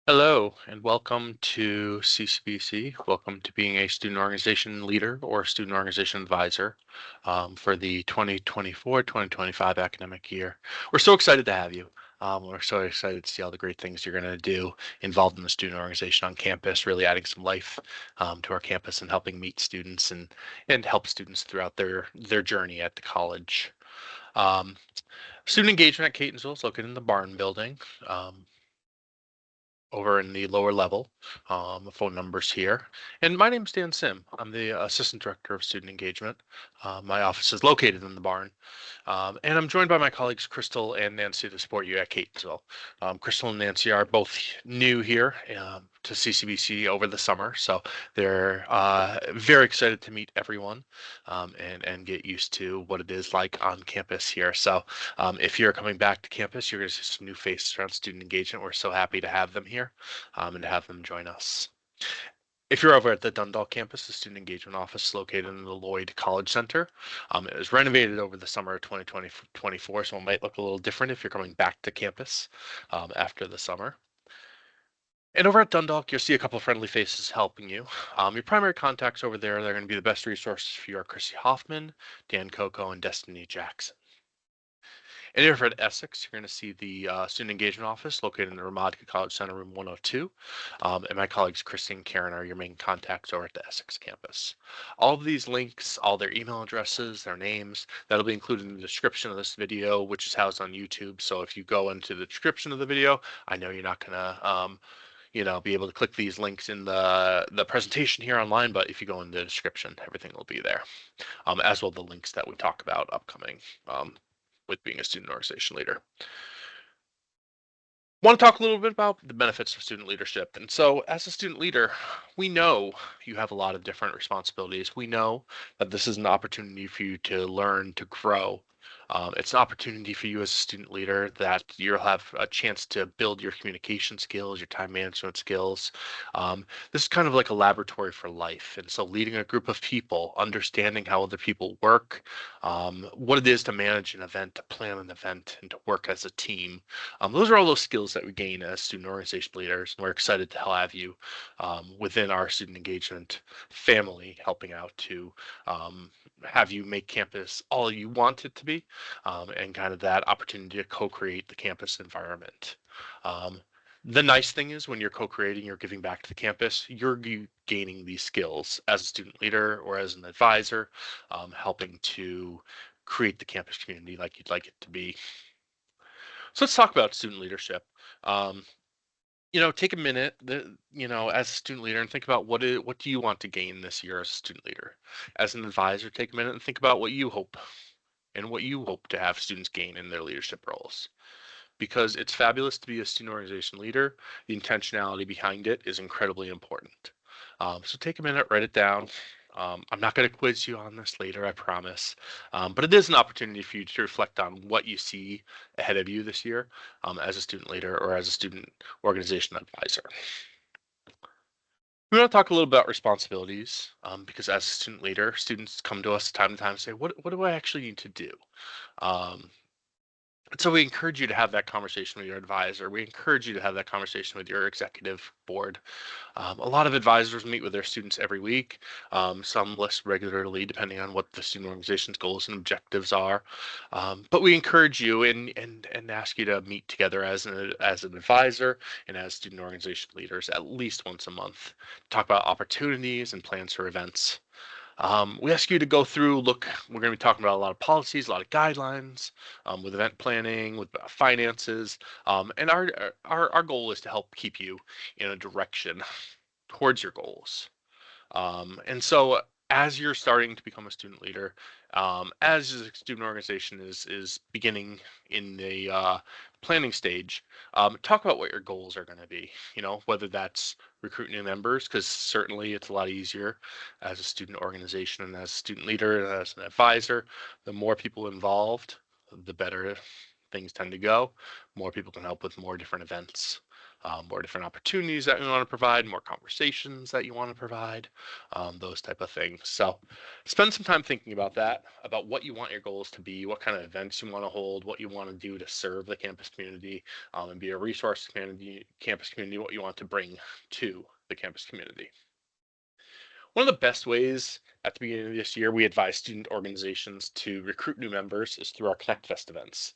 Hello and welcome to CCBC. Welcome to being a student organization leader or student organization advisor for the 2024-2025 academic year. We're so excited to have you. We're so excited to see all the great things you're going to do involved in the student organization on campus, really adding some life to our campus and helping meet students and help students throughout their journey at the college. Um, Student engagement at Catonsville is located in the barn building. Over in the lower level. The phone number's here. And my name's Dan Sim. I'm the Assistant Director of Student Engagement. My office is located in the barn. And I'm joined by my colleagues Crystal and Nancy to support you at Catonsville. Crystal and Nancy are both new here to CCBC over the summer, so they're very excited to meet everyone and get used to what it is like on campus here. So if you're coming back to campus, you're going to see some new faces around student engagement. We're so happy to have them here and to have them join us. If you're over at the Dundalk campus, the student engagement office is located in the Lloyd College Center. It was renovated over the summer of 2024, so it might look a little different if you're coming back to campus after the summer. And over at Dundalk, you'll see a couple of friendly faces helping you. Your primary contacts over there, they're going to be the best resources for you are Crissy Hoffman, Dan Coco, and Destiny Jackson. And here at Essex, you're going to see the Student Engagement Office located in the Romadka College Center, room 102. And my colleagues, Christy and Karen, are your main contacts over at the Essex campus. All of these links, all their email addresses, their names, that'll be included in the description of this video, which is housed on YouTube. So if you go into the description of the video, I know you're not going to be able to click these links in the presentation here online, but if you go in the description, everything will be there, as well the links that we talk about upcoming with being a student organization leader. Want to talk a little bit about the benefits of student leadership. And so as a student leader, we know you have a lot of different responsibilities. We know that this is an opportunity for you to learn, to grow. It's an opportunity for you as a student leader that you'll have a chance to build your communication skills, your time management skills. This is kind of like a laboratory for life. And so leading a group of people, understanding how other people work, what it is to manage an event, to plan an event, and to work as a team. Those are all those skills that we gain as student organization leaders, and we're excited to have you within our student engagement family, helping out to have you make campus all you want it to be, and kind of that opportunity to co-create the campus environment. Um, the nice thing is when you're co-creating, you're giving back to the campus, you're gaining these skills as a student leader or as an advisor, helping to create the campus community like you'd like it to be. So let's talk about student leadership. Um, take a minute, as a student leader, and think about what do you want to gain this year as a student leader. As an advisor, take a minute and think about what you hope to have students gain in their leadership roles. Because it's fabulous to be a student organization leader, the intentionality behind it is incredibly important. So take a minute, write it down. I'm not going to quiz you on this later, I promise. But it is an opportunity for you to reflect on what you see ahead of you this year as a student leader or as a student organization advisor. We want to talk a little about responsibilities because as a student leader, students come to us time to time and say, what do I actually need to do? Um, so we encourage you to have that conversation with your advisor. We encourage you to have that conversation with your executive board. A lot of advisors meet with their students every week, some less regularly, depending on what the student organization's goals and objectives are. But we encourage you and ask you to meet together as an advisor and as student organization leaders at least once a month, talk about opportunities and plans for events. We ask you to go through, we're going to be talking about a lot of policies, a lot of guidelines with event planning, with finances. And our goal is to help keep you in a direction towards your goals. And so as you're starting to become a student leader, as a student organization is beginning in the planning stage, talk about what your goals are going to be, whether that's recruit new members, because certainly it's a lot easier as a student organization and as a student leader and as an advisor. The more people involved, the better things tend to go. More people can help with more different events. more different opportunities that you want to provide, more conversations that you want to provide, those type of things. So spend some time thinking about that, about what you want your goals to be, what kind of events you want to hold, what you want to do to serve the campus community, and be a resource community, campus community, what you want to bring to the campus community. One of the best ways at the beginning of this year we advise student organizations to recruit new members is through our Connect Fest events.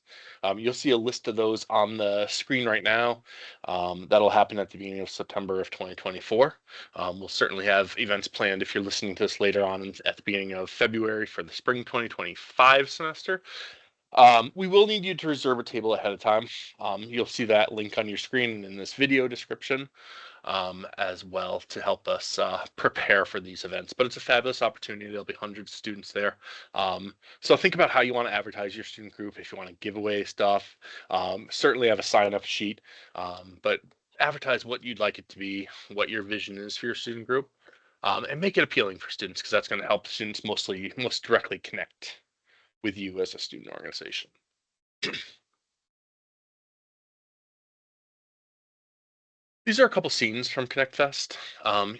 You'll see a list of those on the screen right now. That'll happen at the beginning of September of 2024. We'll certainly have events planned if you're listening to this later on at the beginning of February for the spring 2025 semester. We will need you to reserve a table ahead of time. You'll see that link on your screen and in this video description as well to help us prepare for these events. But it's a fabulous opportunity. There'll be hundreds of students there. So think about how you want to advertise your student group. If you want to give away stuff, certainly have a sign-up sheet, but advertise what you'd like it to be, what your vision is for your student group, and make it appealing for students, because that's going to help students most directly connect with you as a student organization. These are a couple scenes from Connect Fest.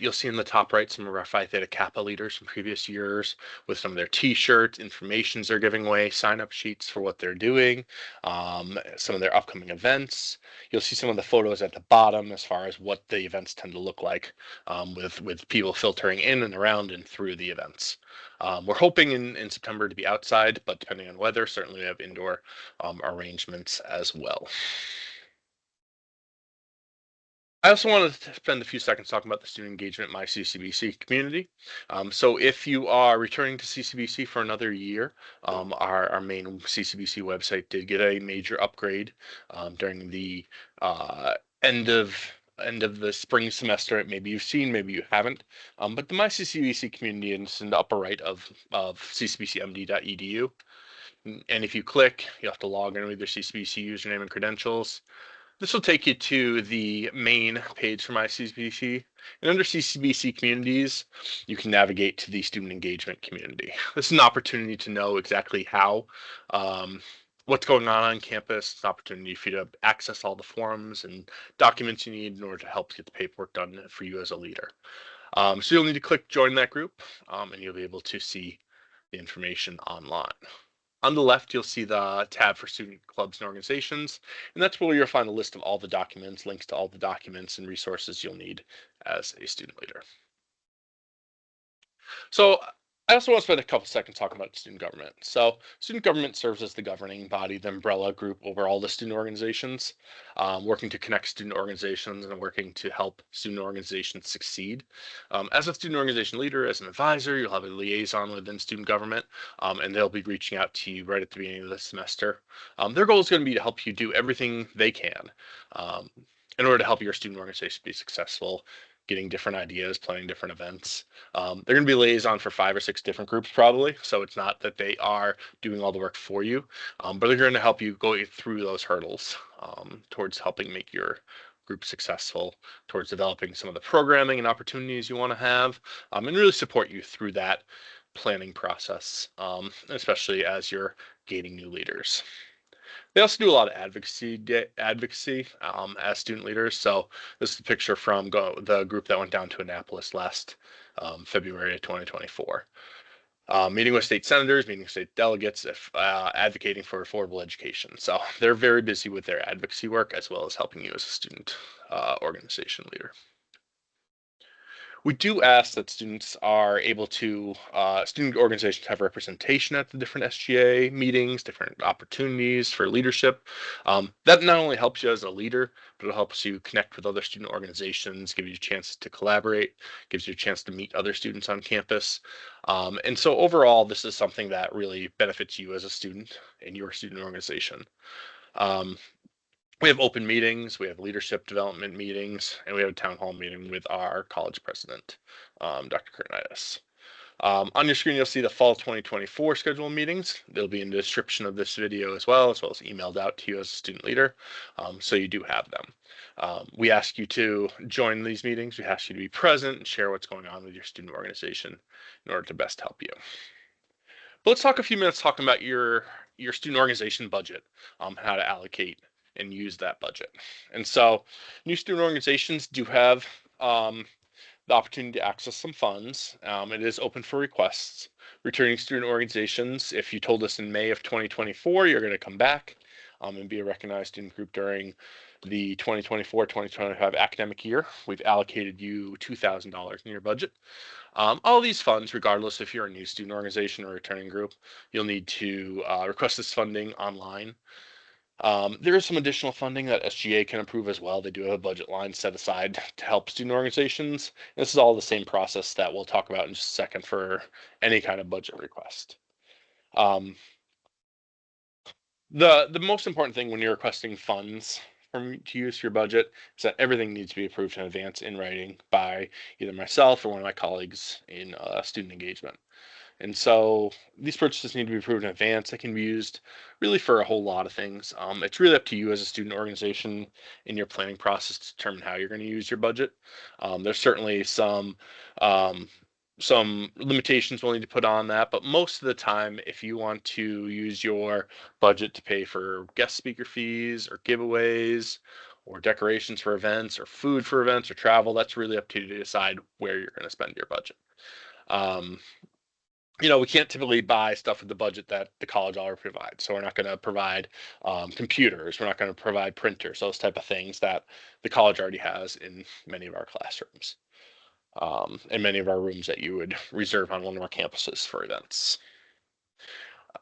You'll see in the top right some of our Phi Theta Kappa leaders from previous years with some of their t-shirts, informations they're giving away, sign-up sheets for what they're doing, some of their upcoming events. You'll see some of the photos at the bottom as far as what the events tend to look like, with people filtering in and around and through the events. We're hoping in September to be outside, but depending on weather, certainly we have indoor arrangements as well. I also wanted to spend a few seconds talking about the student engagement My CCBC community. So if you are returning to CCBC for another year, our main CCBC website did get a major upgrade during the end of the spring semester. Maybe you've seen, maybe you haven't. But the My CCBC community is in the upper right of ccbcmd.edu. And if you click, you have to log in with your CCBC username and credentials. This will take you to the main page for My CCBC. And under CCBC communities, you can navigate to the student engagement community. This is an opportunity to know exactly how, what's going on campus. It's an opportunity for you to access all the forms and documents you need in order to help get the paperwork done for you as a leader. So you'll need to click join that group, and you'll be able to see the information online. On the left, you'll see the tab for student clubs and organizations, and that's where you'll find a list of all the documents, links to all the documents and resources you'll need as a student leader. So I also want to spend a couple seconds talking about student government. So student government serves as the governing body, the umbrella group over all the student organizations, working to connect student organizations and working to help student organizations succeed. As a student organization leader, as an advisor, you'll have a liaison within student government, and they'll be reaching out to you right at the beginning of the semester. Their goal is going to be to help you do everything they can in order to help your student organization be successful, getting different ideas, planning different events. They're going to be liaison for 5 or 6 different groups probably, so it's not that they are doing all the work for you, but they're going to help you go through those hurdles towards helping make your group successful, towards developing some of the programming and opportunities you want to have, and really support you through that planning process, especially as you're gaining new leaders. They also do a lot of advocacy as student leaders. So this is a picture from the group that went down to Annapolis last February of 2024. Meeting with state senators, meeting with state delegates, advocating for affordable education. So they're very busy with their advocacy work as well as helping you as a student organization leader. We do ask that students are able to, student organizations have representation at the different SGA meetings, different opportunities for leadership. That not only helps you as a leader, but it helps you connect with other student organizations, give you a chance to collaborate, gives you a chance to meet other students on campus. And so overall, this is something that really benefits you as a student in your student organization. We have open meetings, we have leadership development meetings, and we have a town hall meeting with our college president, Dr. Kurtnitis. On your screen, you'll see the fall 2024 schedule meetings. They'll be in the description of this video as well as emailed out to you as a student leader, so you do have them. We ask you to join these meetings. We ask you to be present and share what's going on with your student organization in order to best help you. But let's talk a few minutes talking about your student organization budget, how to allocate and use that budget. And so new student organizations do have the opportunity to access some funds. It is open for requests. Returning student organizations, if you told us in May of 2024 you're going to come back and be a recognized student group during the 2024-2025 academic year, we've allocated you $2,000 in your budget. All these funds, regardless if you're a new student organization or returning group, you'll need to request this funding online. There is some additional funding that SGA can approve as well. They do have a budget line set aside to help student organizations. This is all the same process that we'll talk about in just a second for any kind of budget request. Um, the most important thing when you're requesting funds to use your budget is that everything needs to be approved in advance in writing by either myself or one of my colleagues in student engagement. And so these purchases need to be approved in advance. They can be used really for a whole lot of things. It's really up to you as a student organization in your planning process to determine how you're going to use your budget. There's certainly um, some limitations we'll need to put on that, but most of the time, if you want to use your budget to pay for guest speaker fees or giveaways or decorations for events or food for events or travel, that's really up to you to decide where you're going to spend your budget. Um, we can't typically buy stuff with the budget that the college already provides. So we're not going to provide computers. We're not going to provide printers, those type of things that the college already has in many of our classrooms and many of our rooms that you would reserve on one of our campuses for events.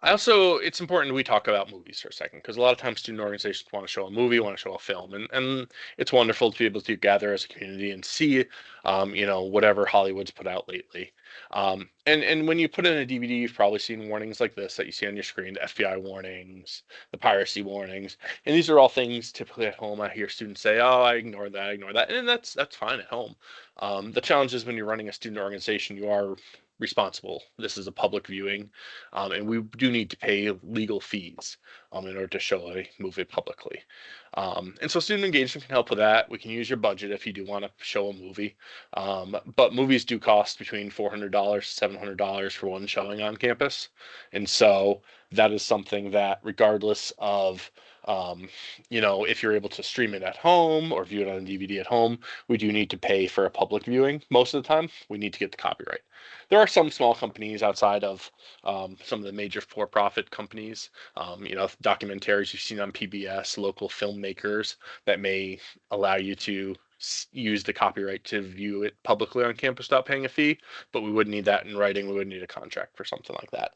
It's important we talk about movies for a second, because a lot of times student organizations want to show a movie, want to show a film, and it's wonderful to be able to gather as a community and see, whatever Hollywood's put out lately. And when you put in a DVD, you've probably seen warnings like this that you see on your screen, the FBI warnings, the piracy warnings, and these are all things typically at home. I hear students say, "Oh, I ignore that," and that's fine at home. The challenge is when you're running a student organization, you are responsible. This is a public viewing, and we do need to pay legal fees in order to show a movie publicly. And so student engagement can help with that. We can use your budget if you do want to show a movie, but movies do cost between $400 to $700 for one showing on campus, and so that is something that, regardless of if you're able to stream it at home or view it on a DVD at home, we do need to pay for a public viewing. Most of the time, we need to get the copyright. There are some small companies outside of some of the major for-profit companies, documentaries you've seen on PBS, local filmmakers that may allow you to use the copyright to view it publicly on campus without paying a fee, but we would need that in writing. We would need a contract for something like that.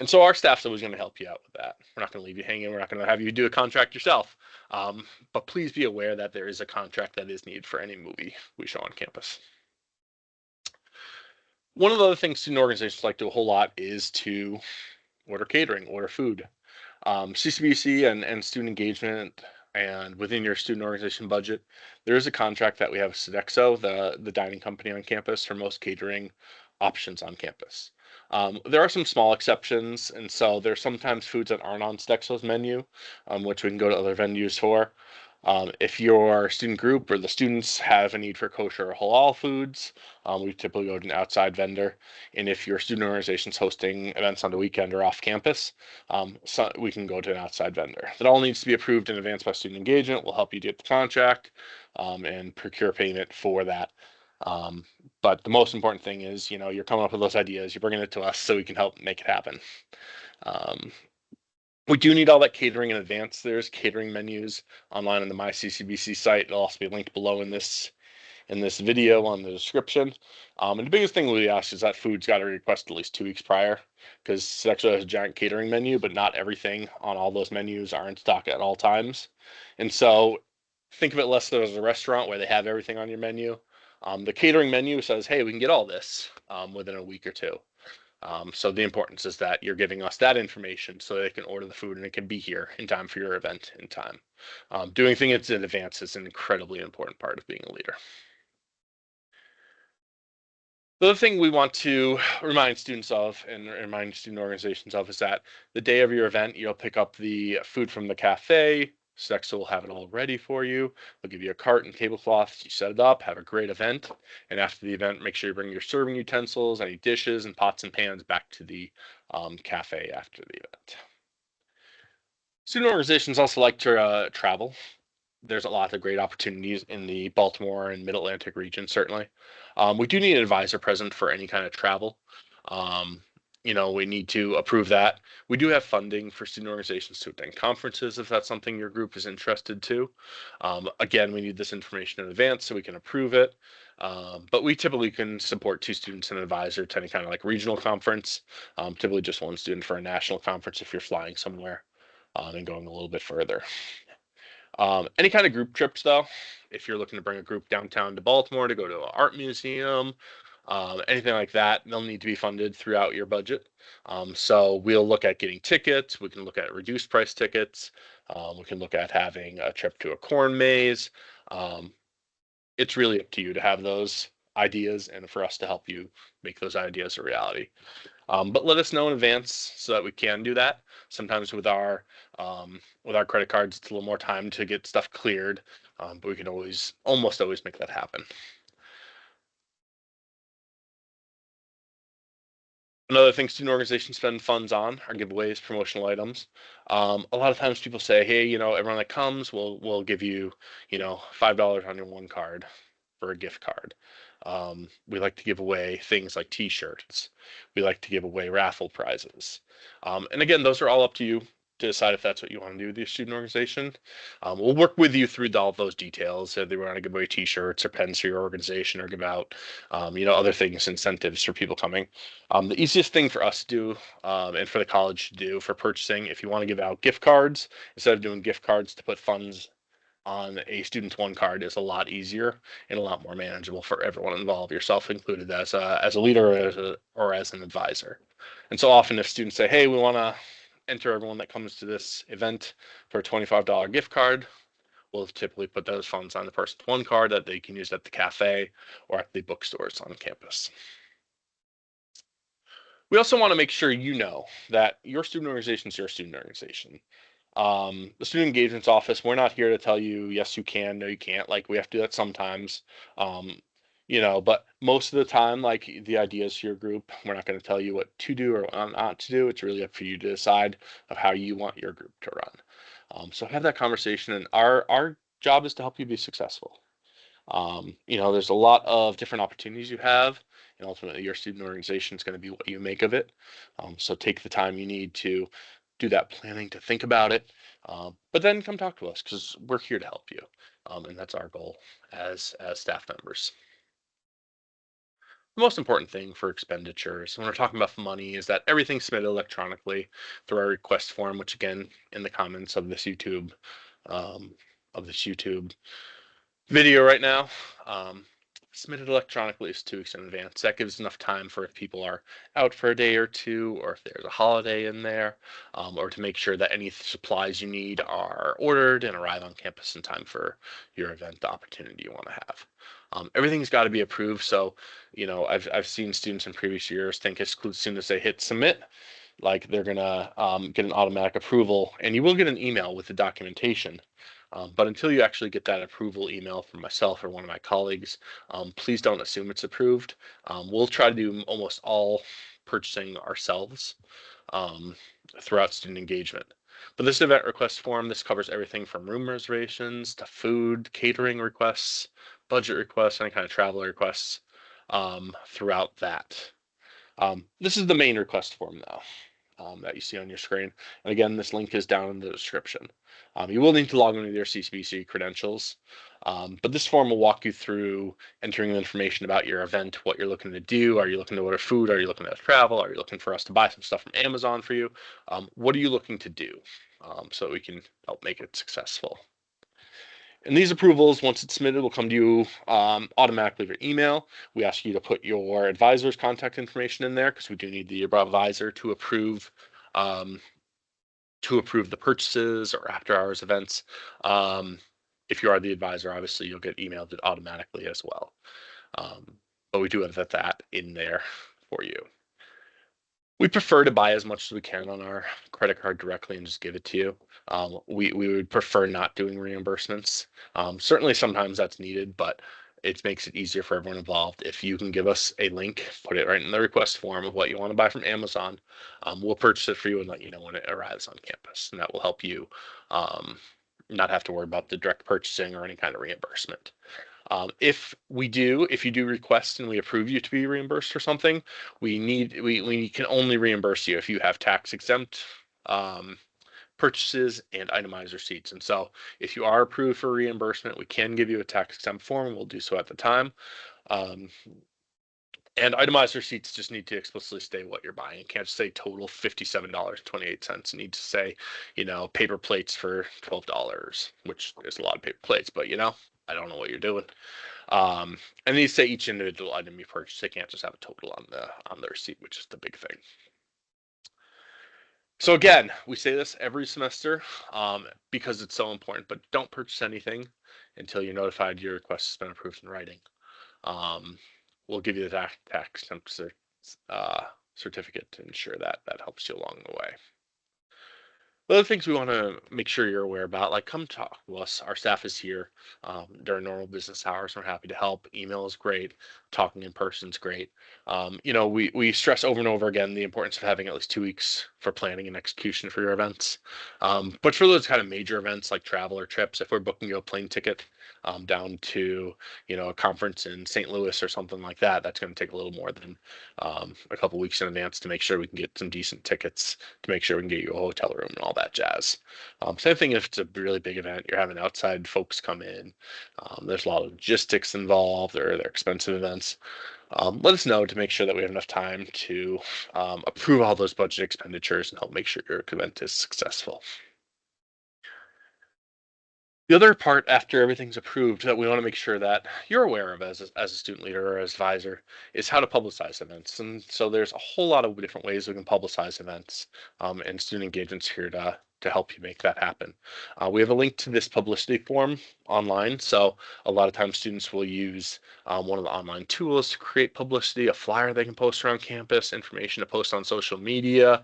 And so our staff's always going to help you out with that. We're not going to leave you hanging. We're not going to have you do a contract yourself. But please be aware that there is a contract that is needed for any movie we show on campus. One of the other things student organizations like to do a whole lot is to order catering, order food. CCBC and student engagement, and within your student organization budget, there is a contract that we have with Sodexo, the dining company on campus, for most catering options on campus. There are some small exceptions, and so there's sometimes foods that aren't on Sodexo's menu, which we can go to other venues for. If your student group or the students have a need for kosher or halal foods, we typically go to an outside vendor. And if your student organization is hosting events on the weekend or off campus, so we can go to an outside vendor. That all needs to be approved in advance by student engagement. We'll help you get the contract and procure payment for that. But the most important thing is, you're coming up with those ideas, you're bringing it to us so we can help make it happen. We do need all that catering in advance. There's catering menus online on the My CCBC site. It'll also be linked below in this video on the description. And the biggest thing we ask is that food's got to be requested at least 2 weeks prior, because Sodexo has a giant catering menu, but not everything on all those menus are in stock at all times. And so think of it less as a restaurant where they have everything on your menu. The catering menu says, hey, we can get all this within a week or two. So the importance is that you're giving us that information so they can order the food and it can be here in time for your event in time. Doing things in advance is an incredibly important part of being a leader. The other thing we want to remind students of and remind student organizations of is that the day of your event, you'll pick up the food from the cafe. Sodexo will have it all ready for you. They'll give you a cart and tablecloths. You set it up, have a great event. And after the event, make sure you bring your serving utensils, any dishes and pots and pans back to the cafe after the event. Student organizations also like to travel. There's a lot of great opportunities in the Baltimore and Mid-Atlantic region, certainly. We do need an advisor present for any kind of travel. Um, we need to approve that. We do have funding for student organizations to attend conferences if that's something your group is interested to. Again, we need this information in advance so we can approve it. But we typically can support two students and an advisor to any kind of like regional conference. Typically just one student for a national conference if you're flying somewhere and going a little bit further. Any kind of group trips, though, if you're looking to bring a group downtown to Baltimore to go to an art museum, anything like that, they'll need to be funded throughout your budget. So we'll look at getting tickets. We can look at reduced price tickets. We can look at having a trip to a corn maze. Um, it's really up to you to have those ideas and for us to help you make those ideas a reality. But let us know in advance so that we can do that. Sometimes with our credit cards, it's a little more time to get stuff cleared, but we can almost always make that happen. Another thing student organizations spend funds on are giveaways, promotional items. A lot of times people say, hey, everyone that comes, we'll give you, $5 on your one card for a gift card. We like to give away things like T-shirts. We like to give away raffle prizes. And again, those are all up to you to decide if that's what you want to do with your student organization. We'll work with you through all those details. If they want to give away T-shirts or pens for your organization or give out, other things, incentives for people coming. The easiest thing for us to do and for the college to do for purchasing, if you want to give out gift cards, instead of doing gift cards to put funds on a student's one card is a lot easier and a lot more manageable for everyone involved, yourself included, as a leader or as an advisor. And so often, if students say, "Hey, we want to enter everyone that comes to this event for a $25 gift card," we'll typically put those funds on the person's one card that they can use at the cafe or at the bookstores on campus. We also want to make sure you know that your student organization is your student organization. The student engagements office, we're not here to tell you yes you can, no you can't. Like we have to do that sometimes. um but most of the time, like, the ideas to your group, we're not going to tell you what to do or what not to do. It's really up for you to decide of how you want your group to run. So have that conversation, and our job is to help you be successful. There's a lot of different opportunities you have, and ultimately your student organization is going to be what you make of it. So take the time you need to do that planning, to think about it, but then come talk to us because we're here to help you, and that's our goal as staff members. The most important thing for expenditures when we're talking about money is that everything's submitted electronically through our request form, which again in the comments um, of this YouTube video right now. Um, Submitted electronically is 2 weeks in advance. That gives enough time for if people are out for a day or two, or if there's a holiday in there, or to make sure that any supplies you need are ordered and arrive on campus in time for your event, the opportunity you want to have. Everything's got to be approved. So, I've seen students in previous years think as soon as they hit submit, like they're gonna get an automatic approval, and you will get an email with the documentation. But until you actually get that approval email from myself or one of my colleagues, please don't assume it's approved. We'll try to do almost all purchasing ourselves um, throughout student engagement. But this event request form, this covers everything from room reservations to food, catering requests, budget requests, any kind of travel requests throughout that. This is the main request form now that you see on your screen. And again, this link is down in the description. You will need to log in with your CCBC credentials, but this form will walk you through entering the information about your event, what you're looking to do. Are you looking to order food? Are you looking to travel? Are you looking for us to buy some stuff from Amazon for you? What are you looking to do so that we can help make it successful? And these approvals, once it's submitted, will come to you automatically via email. We ask you to put your advisor's contact information in there because we do need the advisor um, to approve the purchases or after hours events. Um, if you are the advisor, obviously you'll get emailed it automatically as well. Um, but we do have that in there for you. We prefer to buy as much as we can on our credit card directly and just give it to you. We would prefer not doing reimbursements. Certainly sometimes that's needed, but it makes it easier for everyone involved. If you can give us a link, put it right in the request form of what you want to buy from Amazon, we'll purchase it for you and let you know when it arrives on campus. And that will help you um, not have to worry about the direct purchasing or any kind of reimbursement. If you do request and we approve you to be reimbursed for something, we can only reimburse you if you have tax exempt um, purchases and itemized receipts. And so if you are approved for reimbursement, we can give you a tax exempt form, and we'll do so at the time. Um, and itemized receipts just need to explicitly state what you're buying. It can't say total $57.28. It needs to say, paper plates for $12, which is a lot of paper plates, but I don't know what you're doing. And these say each individual item you purchase. They can't just have a total on the receipt, which is the big thing. So again, we say this every semester because it's so important, but don't purchase anything until you're notified your request has been approved in writing. We'll give you the tax certificate to ensure that helps you along the way. The other things we want to make sure you're aware about, like come talk to us. Our staff is here during normal business hours. We're happy to help. Email is great. Talking in person is great. We stress over and over again the importance of having at least 2 weeks for planning and execution for your events. But for those kind of major events like travel or trips, if we're booking you a plane ticket down to a conference in St. Louis or something like that, that's going to take a little more than a couple weeks in advance to make sure we can get some decent tickets, to make sure we can get you a hotel room and all that jazz. Same thing if it's a really big event, you're having outside folks come in. There's a lot of logistics involved, or they're expensive events. Let us know to make sure that we have enough time to approve all those budget expenditures and help make sure your event is successful. The other part after everything's approved that we want to make sure that you're aware of as a student leader or as advisor is how to publicize events. And so there's a whole lot of different ways we can publicize events, and student engagement's here to help you make that happen. We have a link to this publicity form online. So a lot of times students will use one of the online tools to create publicity, a flyer they can post around campus, information to post on social media,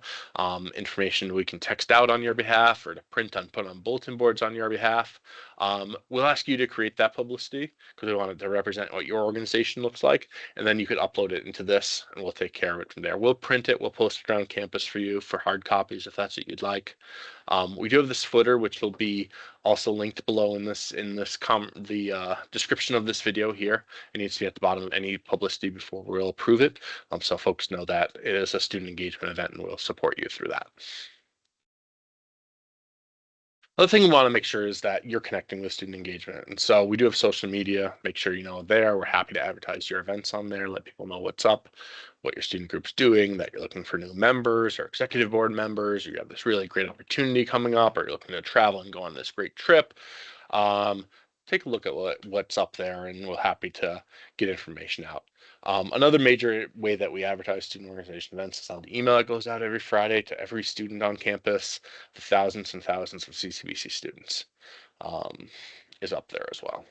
information we can text out on your behalf or to put on bulletin boards on your behalf. We'll ask you to create that publicity because we want it to represent what your organization looks like, and then you could upload it into this and we'll take care of it from there. We'll print it, we'll post it around campus for you for hard copies if that's what you'd like. We do have this footer, which will be also linked below in the description of this video here. It needs to be at the bottom of any publicity before we'll approve it, so folks know that it is a student engagement event and we'll support you through that. Other thing we want to make sure is that you're connecting with student engagement. And so we do have social media. Make sure you know there. We're happy to advertise your events on there, let people know what's up, what your student group's doing, that you're looking for new members or executive board members, or you have this really great opportunity coming up, or you're looking to travel and go on this great trip. Take a look at what's up there, and we're happy to get information out. Another major way that we advertise student organization events is on the email that goes out every Friday to every student on campus. The thousands and thousands of CCBC students is up there as well.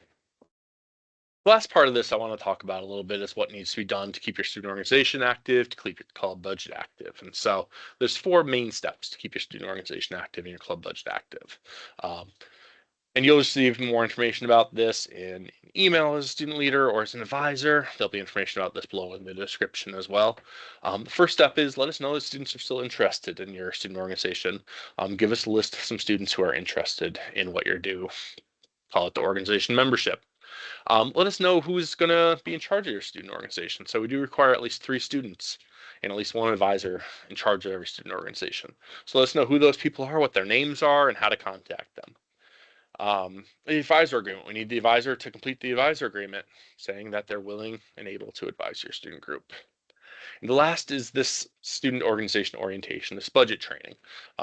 The last part of this I want to talk about a little bit is what needs to be done to keep your student organization active, to keep your club budget active. And so there's 4 main steps to keep your student organization active and your club budget active. And you'll receive more information about this in an email as a student leader or as an advisor. There'll be information about this below in the description as well. The first step is let us know that students are still interested in your student organization. Give us a list of some students who are interested in what you're doing. Call it the organization membership. Let us know who's going to be in charge of your student organization. So we do require at least 3 students and at least 1 advisor in charge of every student organization. So let us know who those people are, what their names are, and how to contact them. The advisor agreement. We need the advisor to complete the advisor agreement saying that they're willing and able to advise your student group. And the last is this student organization orientation, this budget training.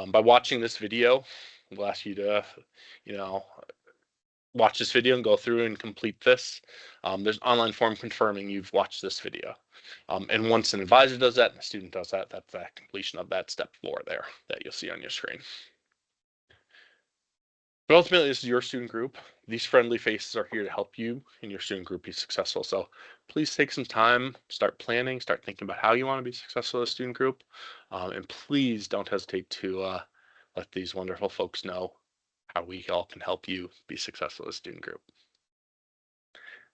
By watching this video, we'll ask you to, watch this video and go through and complete this. There's an online form confirming you've watched this video. And once an advisor does that and a student does that, that's the completion of that step 4 there that you'll see on your screen. But ultimately, this is your student group. These friendly faces are here to help you and your student group be successful. So please take some time, start planning, start thinking about how you want to be successful as a student group. And please don't hesitate to let these wonderful folks know how we all can help you be successful as a student group.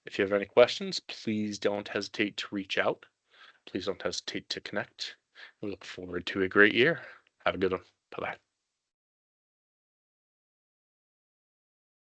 If you have any questions, please don't hesitate to reach out. Please don't hesitate to connect. We look forward to a great year. Have a good one. Bye bye.